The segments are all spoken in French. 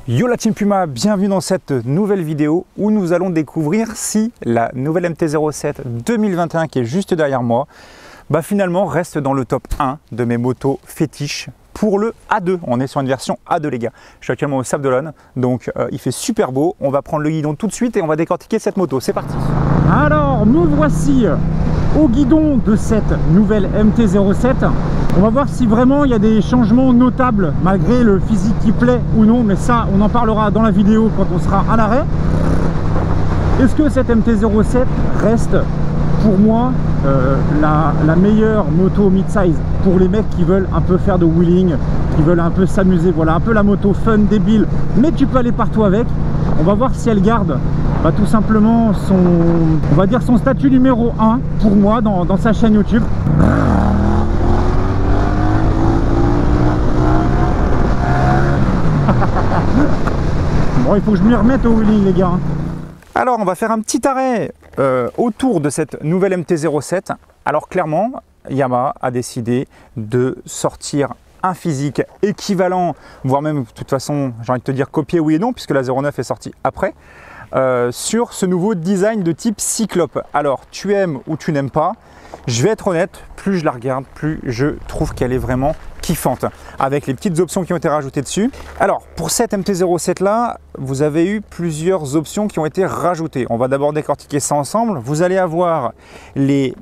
Yo la Team Puma, bienvenue dans cette nouvelle vidéo où nous allons découvrir si la nouvelle MT-07 2021 qui est juste derrière moi, finalement reste dans le top 1 de mes motos fétiches pour le A2. On est sur une version A2 les gars. Je suis actuellement au Sable d'Olonne, donc il fait super beau. On va prendre le guidon tout de suite et on va décortiquer cette moto. C'est parti. Alors nous voici au guidon de cette nouvelle MT-07. On va voir si vraiment il y a des changements notables malgré le physique qui plaît ou non, mais ça on en parlera dans la vidéo quand on sera à l'arrêt. Est-ce que cette MT-07 reste pour moi la meilleure moto mid-size pour les mecs qui veulent un peu faire de wheeling, qui veulent un peu s'amuser, voilà, un peu la moto fun, débile, mais tu peux aller partout avec. On va voir si elle garde tout simplement son, on va dire son statut numéro 1 pour moi dans sa chaîne YouTube. Bon, il faut que je m'y remette au wheeling les gars. Alors on va faire un petit arrêt autour de cette nouvelle MT-07. Alors clairement, Yamaha a décidé de sortir un physique équivalent, voire même de toute façon, j'ai envie de te dire copié oui et non, puisque la 09 est sortie après, sur ce nouveau design de type cyclope. Alors tu aimes ou tu n'aimes pas, je vais être honnête, plus je la regarde, plus je trouve qu'elle est vraiment kiffante, avec les petites options qui ont été rajoutées dessus. Alors pour cette MT-07 là, vous avez eu plusieurs options qui ont été rajoutées. On va d'abord décortiquer ça ensemble. Vous allez avoir les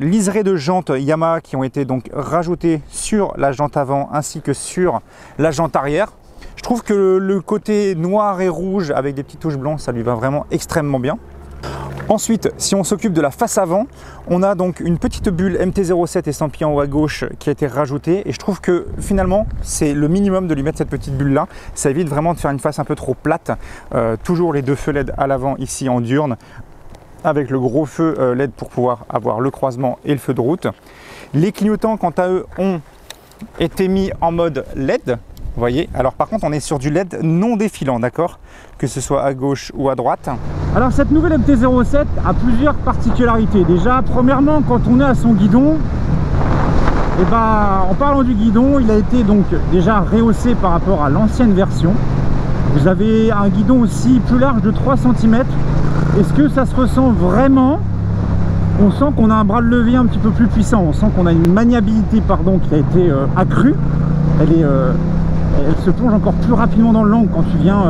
liserés de jantes Yamaha qui ont été donc rajoutées sur la jante avant ainsi que sur la jante arrière. Je trouve que le côté noir et rouge avec des petites touches blanches, ça lui va vraiment extrêmement bien. Ensuite, si on s'occupe de la face avant, on a donc une petite bulle MT-07 estampillée en haut à gauche qui a été rajoutée et je trouve que finalement c'est le minimum de lui mettre cette petite bulle là. Ça évite vraiment de faire une face un peu trop plate. Toujours les deux feux LED à l'avant ici en diurne avec le gros feu LED pour pouvoir avoir le croisement et le feu de route. Les clignotants quant à eux ont été mis en mode LED. Vous voyez, alors par contre on est sur du LED non défilant, d'accord, que ce soit à gauche ou à droite. Alors cette nouvelle MT-07 a plusieurs particularités. Déjà, premièrement, quand on est à son guidon, en parlant du guidon, il a été donc déjà rehaussé par rapport à l'ancienne version. Vous avez un guidon aussi plus large de 3 cm. Est-ce que ça se ressent vraiment? On sent qu'on a un bras de levier un petit peu plus puissant. On sent qu'on a une maniabilité qui a été accrue. Elle se plonge encore plus rapidement dans le l'angle quand tu viens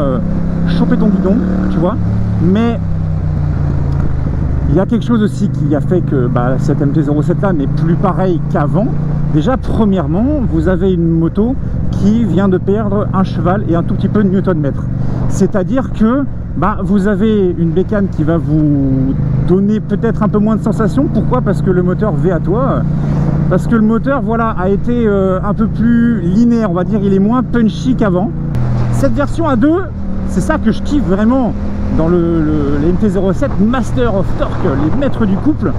choper ton guidon, tu vois. Mais il y a quelque chose aussi qui a fait que cette MT-07 là n'est plus pareil qu'avant. Déjà, premièrement, vous avez une moto qui vient de perdre un cheval et un tout petit peu de newton-mètre. C'est-à-dire que vous avez une bécane qui va vous donner peut-être un peu moins de sensation. Pourquoi? Parce que le moteur V à toi. Parce que le moteur a été un peu plus linéaire, on va dire, il est moins punchy qu'avant. Cette version A2, c'est ça que je kiffe vraiment dans les MT-07 Master of Torque, les maîtres du couple,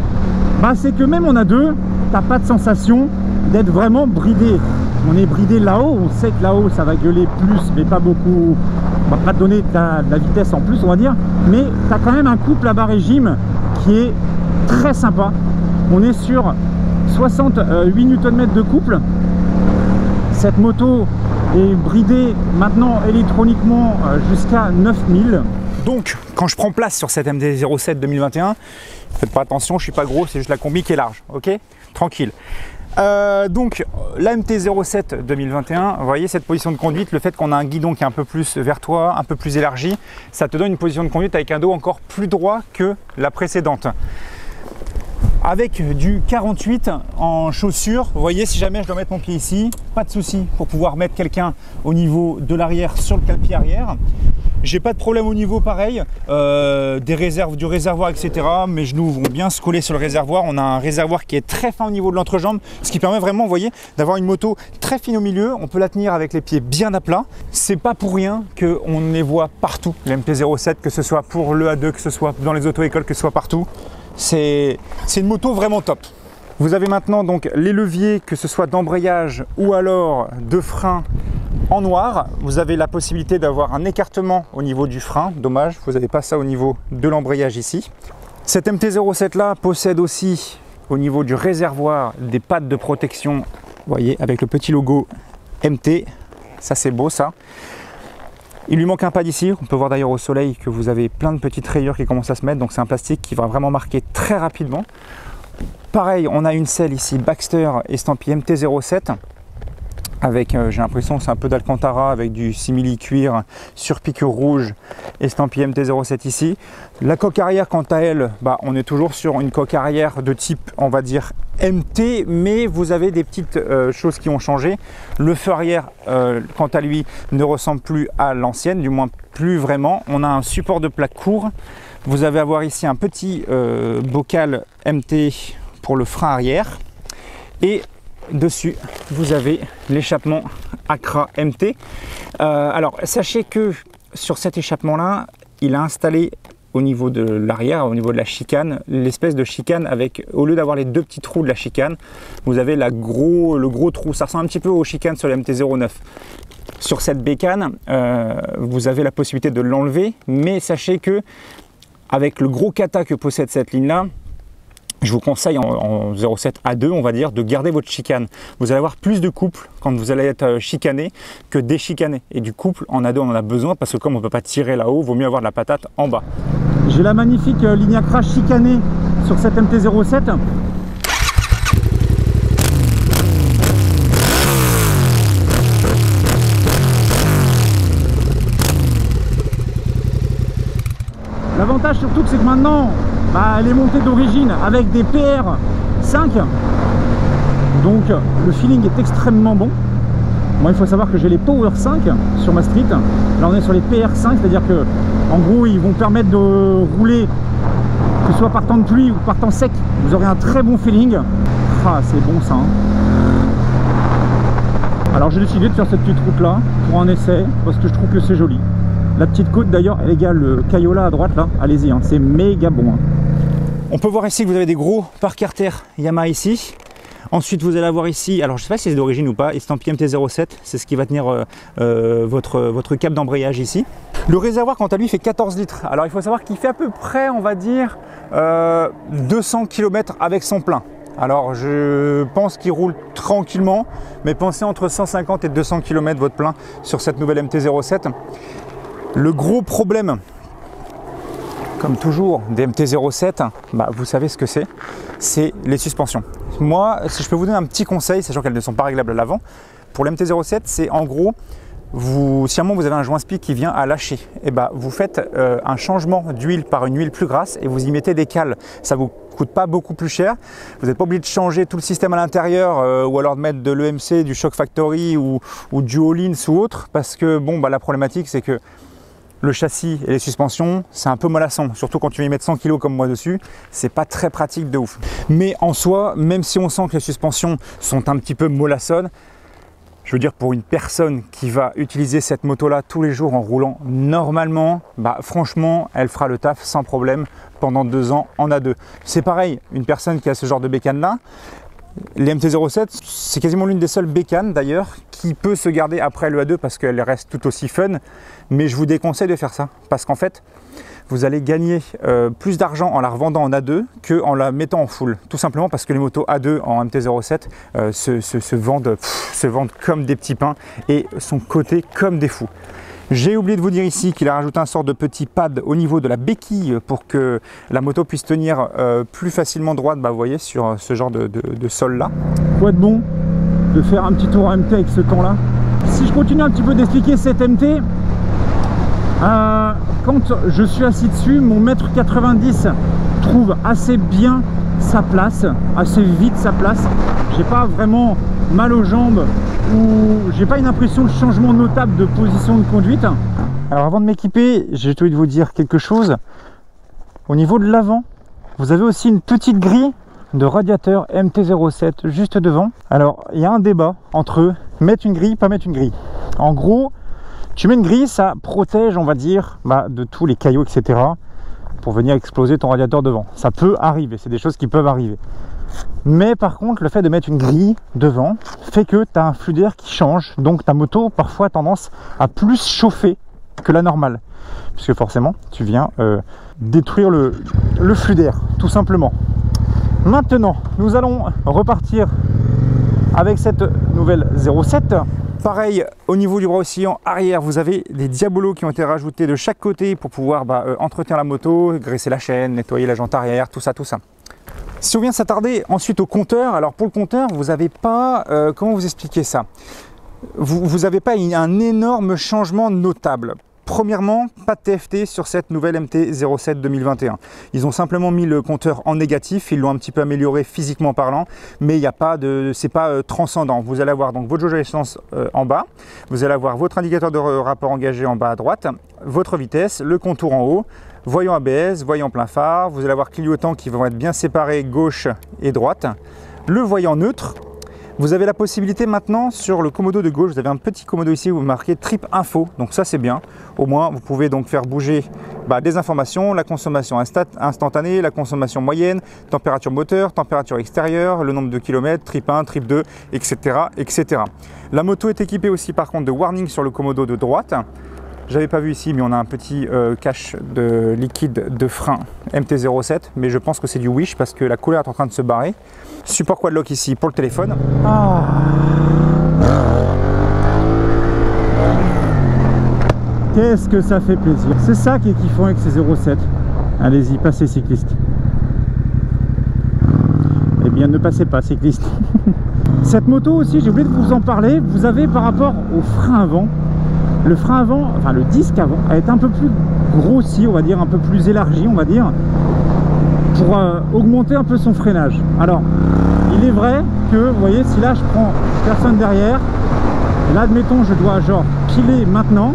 c'est que même en A2, t'as pas de sensation d'être vraiment bridé. On est bridé là-haut, on sait que là-haut ça va gueuler plus, mais pas beaucoup, on va pas te donner de la vitesse en plus on va dire, mais t'as quand même un couple à bas régime qui est très sympa. On est sur 68 Nm de couple. Cette moto est bridée maintenant électroniquement jusqu'à 9000. Donc quand je prends place sur cette MT-07 2021, faites pas attention, je suis pas gros, c'est juste la combi qui est large, ok, tranquille. Donc la MT-07 2021, vous voyez cette position de conduite, le fait qu'on a un guidon qui est un peu plus vers toi, un peu plus élargi, ça te donne une position de conduite avec un dos encore plus droit que la précédente. Avec du 48 en chaussure, vous voyez, si jamais je dois mettre mon pied ici, pas de souci pour pouvoir mettre quelqu'un au niveau de l'arrière sur le cale-pied arrière. J'ai pas de problème au niveau pareil, du réservoir, etc. Mes genoux vont bien se coller sur le réservoir. On a un réservoir qui est très fin au niveau de l'entrejambe, ce qui permet vraiment, vous voyez, d'avoir une moto très fine au milieu. On peut la tenir avec les pieds bien à plat. C'est pas pour rien qu'on les voit partout, les MT-07, que ce soit pour le A2, que ce soit dans les auto-écoles, que ce soit partout. C'est une moto vraiment top. Vous avez maintenant donc les leviers, que ce soit d'embrayage ou alors de frein En noir, vous avez la possibilité d'avoir un écartement au niveau du frein. Dommage, vous n'avez pas ça au niveau de l'embrayage ici. Cette MT-07 là possède aussi au niveau du réservoir des pattes de protection, vous voyez, avec le petit logo MT. Ça c'est beau ça. Il lui manque un pad ici. On peut voir d'ailleurs au soleil que vous avez plein de petites rayures qui commencent à se mettre. Donc c'est un plastique qui va vraiment marquer très rapidement. Pareil, on a une selle ici Baxter estampillé MT-07 avec, j'ai l'impression c'est un peu d'Alcantara avec du simili cuir sur piqûre rouge estampillé MT-07 ici. La coque arrière quant à elle, on est toujours sur une coque arrière de type on va dire MT, mais vous avez des petites choses qui ont changé. Le feu arrière quant à lui ne ressemble plus à l'ancienne, du moins plus vraiment. On a un support de plaque court. Vous allez avoir ici un petit bocal MT pour le frein arrière et dessus vous avez l'échappement Accra MT. Alors sachez que sur cet échappement là il a installé au niveau de l'arrière, au niveau de la chicane, l'espèce de chicane avec, au lieu d'avoir les deux petits trous de la chicane, vous avez le gros trou. Ça ressemble un petit peu aux chicanes sur les MT-09. Sur cette bécane, vous avez la possibilité de l'enlever, mais sachez que avec le gros kata que possède cette ligne là, je vous conseille en 07 A2, on va dire, de garder votre chicane. Vous allez avoir plus de couple quand vous allez être chicané que déchicané. Et du couple en A2, on en a besoin parce que comme on ne peut pas tirer là-haut, il vaut mieux avoir de la patate en bas. J'ai la magnifique ligne Accra chicanée sur cette MT-07. L'avantage surtout, c'est que maintenant, elle est montée d'origine avec des PR5. Donc le feeling est extrêmement bon. Moi, il faut savoir que j'ai les Power 5 sur ma Street. Là, on est sur les PR5, c'est-à-dire que en gros, ils vont permettre de rouler, que ce soit par temps de pluie ou par temps sec. Vous aurez un très bon feeling. Ah, c'est bon ça. Alors, j'ai décidé de faire cette petite route-là pour un essai parce que je trouve que c'est joli. La petite côte d'ailleurs, les gars, le Cayola à droite là, allez-y, c'est méga bon. On peut voir ici que vous avez des gros parc-artères Yamaha ici. Ensuite, vous allez avoir ici, alors je ne sais pas si c'est d'origine ou pas, estampillé MT-07, c'est ce qui va tenir votre câble d'embrayage ici. Le réservoir, quant à lui, fait 14 litres. Alors, il faut savoir qu'il fait à peu près, on va dire, 200 km avec son plein. Alors, je pense qu'il roule tranquillement, mais pensez entre 150 et 200 km votre plein sur cette nouvelle MT-07. Le gros problème, comme toujours, des MT-07, vous savez ce que c'est les suspensions. Moi, si je peux vous donner un petit conseil, sachant qu'elles ne sont pas réglables à l'avant, pour les MT-07, c'est en gros, si à un moment vous avez un joint spi qui vient à lâcher, vous faites un changement d'huile par une huile plus grasse et vous y mettez des cales. Ça vous coûte pas beaucoup plus cher. Vous n'êtes pas obligé de changer tout le système à l'intérieur ou alors de mettre de l'EMC, du Shock Factory ou du All-in ou autre, parce que la problématique c'est que le châssis et les suspensions, c'est un peu mollasson, surtout quand tu vas y mettre 100 kg comme moi dessus, c'est pas très pratique de ouf. Mais en soi, même si on sent que les suspensions sont un petit peu mollassonnes, je veux dire pour une personne qui va utiliser cette moto-là tous les jours en roulant normalement, franchement, elle fera le taf sans problème pendant 2 ans en A2. C'est pareil, une personne qui a ce genre de bécane-là, les MT-07, c'est quasiment l'une des seules bécanes d'ailleurs qui peut se garder après le A2 parce qu'elle reste tout aussi fun, mais je vous déconseille de faire ça parce qu'en fait vous allez gagner plus d'argent en la revendant en A2 qu'en la mettant en full, tout simplement parce que les motos A2 en MT-07 se vendent comme des petits pains et sont cotées comme des fous. J'ai oublié de vous dire ici qu'il a rajouté un sort de petit pad au niveau de la béquille pour que la moto puisse tenir plus facilement droite, vous voyez, sur ce genre de sol là. Quoi de bon de faire un petit tour en MT avec ce temps là. Si je continue un petit peu d'expliquer cette MT, quand je suis assis dessus, mon 1m90 trouve assez bien sa place, assez vite sa place. J'ai pas vraiment mal aux jambes ou j'ai pas une impression de changement notable de position de conduite. Alors avant de m'équiper, j'ai envie de vous dire quelque chose. Au niveau de l'avant, vous avez aussi une petite grille de radiateur MT-07 juste devant. Alors il y a un débat entre mettre une grille, pas mettre une grille. En gros, tu mets une grille, ça protège, on va dire, de tous les cailloux, etc. pour venir exploser ton radiateur devant. Ça peut arriver, c'est des choses qui peuvent arriver. Mais par contre, le fait de mettre une grille devant fait que tu as un flux d'air qui change. Donc ta moto parfois a tendance à plus chauffer que la normale. Puisque forcément, tu viens détruire le flux d'air, tout simplement. Maintenant, nous allons repartir avec cette nouvelle 07. Pareil, au niveau du bras oscillant arrière, vous avez des diabolos qui ont été rajoutés de chaque côté pour pouvoir entretenir la moto, graisser la chaîne, nettoyer la jante arrière, tout ça, tout ça. Si on vient s'attarder ensuite au compteur, alors pour le compteur, vous n'avez pas, comment vous expliquer ça? Vous n'avez pas un énorme changement notable. Premièrement, pas de TFT sur cette nouvelle MT-07 2021. Ils ont simplement mis le compteur en négatif, ils l'ont un petit peu amélioré physiquement parlant, mais il n'y a pas de, c'est pas transcendant. Vous allez avoir donc votre jauge à essence en bas, vous allez avoir votre indicateur de rapport engagé en bas à droite, votre vitesse, le contour en haut, voyant ABS, voyant plein phare, vous allez avoir clignotants qui vont être bien séparés gauche et droite, le voyant neutre. Vous avez la possibilité maintenant sur le commodo de gauche, vous avez un petit commodo ici où vous marquez Trip Info, donc ça c'est bien. Au moins vous pouvez donc faire bouger des informations, la consommation instantanée, la consommation moyenne, température moteur, température extérieure, le nombre de kilomètres, Trip 1, Trip 2, etc., etc. La moto est équipée aussi par contre de warning sur le commodo de droite. J'avais pas vu ici, mais on a un petit cache de liquide de frein MT-07, mais je pense que c'est du Wish parce que la couleur est en train de se barrer. Support quad lock ici pour le téléphone. Ah. Qu'est-ce que ça fait plaisir. C'est ça qui est kiffant avec ces 07. Allez-y, passez cycliste. Eh bien, ne passez pas cycliste. Cette moto aussi, j'ai oublié de vous en parler. Vous avez par rapport au frein avant, le frein avant, enfin le disque avant, a été un peu plus grossi, on va dire, un peu plus élargi, on va dire, pour augmenter un peu son freinage. Alors, il est vrai que, vous voyez, si là je prends personne derrière, là admettons je dois genre piler maintenant,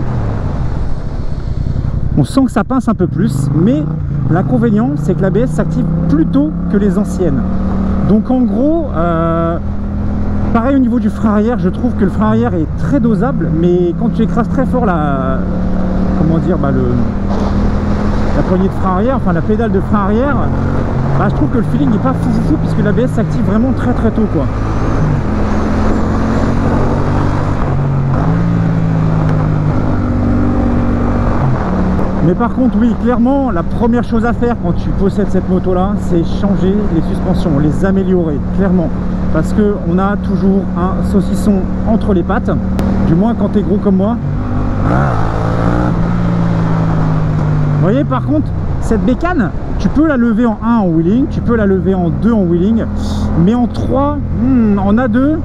on sent que ça pince un peu plus, mais l'inconvénient c'est que l'ABS s'active plus tôt que les anciennes. Donc en gros, pareil au niveau du frein arrière, je trouve que le frein arrière est très dosable, mais quand tu écrases très fort la poignée de frein arrière, enfin la pédale de frein arrière, je trouve que le feeling n'est pas fou puisque l'ABS s'active vraiment très tôt quoi. Mais par contre oui, clairement la première chose à faire quand tu possèdes cette moto là, c'est changer les suspensions, les améliorer, clairement. Parce qu'on a toujours un saucisson entre les pattes, du moins quand tu es gros comme moi. Vous voyez par contre, cette bécane, tu peux la lever en 1 en wheeling, tu peux la lever en 2 en wheeling, mais en 3, en A2,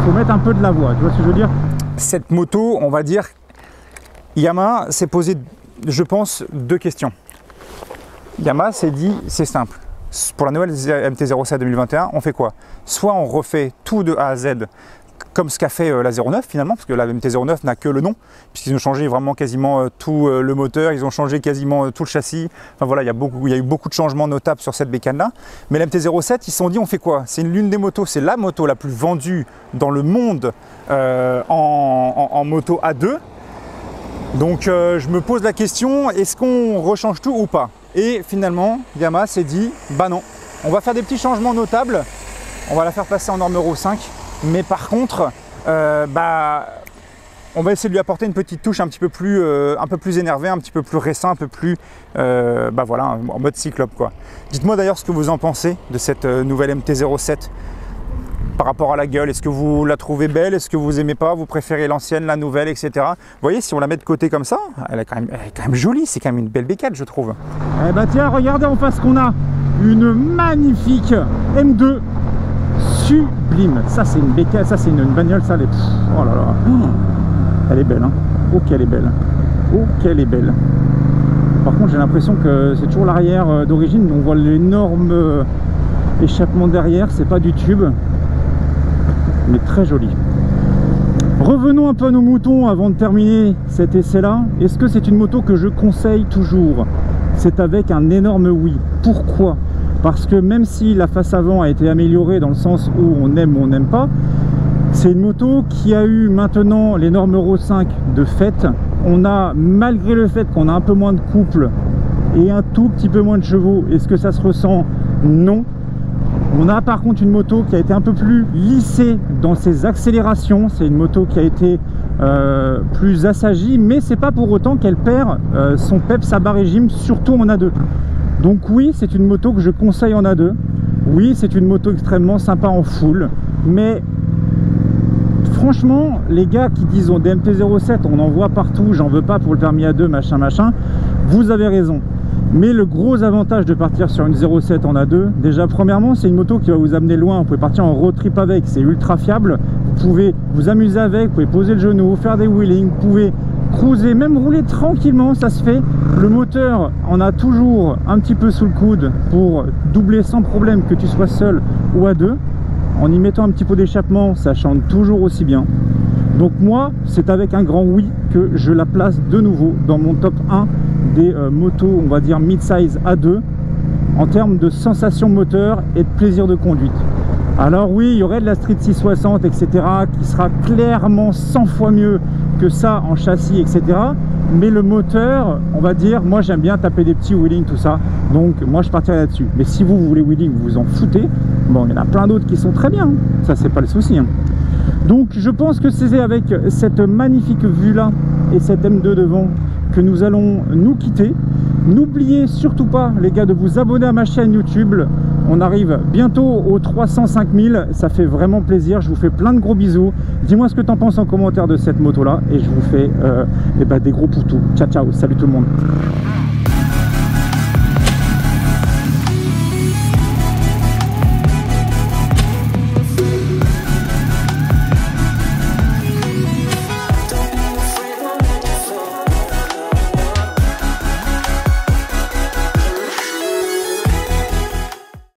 faut mettre un peu de la voix, tu vois ce que je veux dire? Cette moto, on va dire, Yamaha s'est posé, je pense, 2 questions. Yamaha s'est dit, c'est simple, pour la nouvelle MT-07 2021, on fait quoi? Soit on refait tout de A à Z, comme ce qu'a fait la 09 finalement, parce que la MT-09 n'a que le nom, puisqu'ils ont changé vraiment quasiment tout le moteur, ils ont changé quasiment tout le châssis, enfin voilà, il y a eu beaucoup de changements notables sur cette bécane là, mais la MT-07, ils se sont dit on fait quoi? C'est l'une des motos, c'est la moto la plus vendue dans le monde en moto A2, donc je me pose la question, est-ce qu'on rechange tout ou pas? Et finalement, Yamaha s'est dit, bah non, on va faire des petits changements notables, on va la faire passer en norme Euro 5, mais par contre, on va essayer de lui apporter une petite touche un peu plus énervée, un petit peu plus récent, un peu plus, voilà, en mode cyclope quoi. Dites-moi d'ailleurs ce que vous en pensez de cette nouvelle MT-07 par rapport à la gueule. Est-ce que vous la trouvez belle? Est-ce que vous aimez pas? Vous préférez l'ancienne, la nouvelle, etc. Vous voyez, si on la met de côté comme ça, elle est quand même jolie. C'est quand même une belle bécane, je trouve. Eh bah tiens, regardez en face qu'on a une magnifique M2 sublime. Ça c'est une bécane, ça c'est une bagnole, ça elle est... Oh là là. Elle est belle, hein. Oh qu'elle est belle. Oh qu'elle est belle. Par contre j'ai l'impression que c'est toujours l'arrière d'origine. On voit l'énorme échappement derrière, c'est pas du tube. Mais très joli. Revenons un peu à nos moutons avant de terminer cet essai là. Est-ce que c'est une moto que je conseille toujours? C'est avec un énorme oui. Pourquoi? Parce que même si la face avant a été améliorée dans le sens où on aime ou on n'aime pas, c'est une moto qui a eu maintenant les normes Euro 5 de fait on a, malgré le fait qu'on a un peu moins de couple et un tout petit peu moins de chevaux, est-ce que ça se ressent? Non. On a par contre une moto qui a été un peu plus lissée dans ses accélérations. C'est une moto qui a été plus assagie, mais c'est pas pour autant qu'elle perd son peps à bas régime, surtout en A2. Donc oui, c'est une moto que je conseille en A2. Oui, c'est une moto extrêmement sympa en full, mais franchement, les gars qui disent on DMT-07, on en voit partout, j'en veux pas pour le permis A2, machin, machin, vous avez raison. Mais le gros avantage de partir sur une 07 en A2, déjà premièrement, c'est une moto qui va vous amener loin. Vous pouvez partir en road trip avec, c'est ultra fiable. Vous pouvez vous amuser avec, vous pouvez poser le genou, faire des wheelings, vous pouvez cruiser, même rouler tranquillement, ça se fait. Le moteur en a toujours un petit peu sous le coude pour doubler sans problème, que tu sois seul ou à deux. En y mettant un petit peu d'échappement, ça chante toujours aussi bien. Donc moi, c'est avec un grand oui que je la place de nouveau dans mon top 1 des motos, on va dire mid-size A2, en termes de sensation moteur et de plaisir de conduite. Alors oui, il y aurait de la Street 660, etc., qui sera clairement 100 fois mieux que ça en châssis, etc. Mais le moteur, on va dire, moi j'aime bien taper des petits wheelings, tout ça, donc moi je partirai là-dessus. Mais si vous voulez wheeling, vous vous en foutez, bon, il y en a plein d'autres qui sont très bien, ça c'est pas le souci. Donc je pense que c'est avec cette magnifique vue là et cette M2 devant que nous allons nous quitter. N'oubliez surtout pas les gars de vous abonner à ma chaîne YouTube. On arrive bientôt aux 305 000, ça fait vraiment plaisir. Je vous fais plein de gros bisous. Dis-moi ce que tu en penses en commentaire de cette moto là et je vous fais des gros poutous. Ciao ciao, salut tout le monde.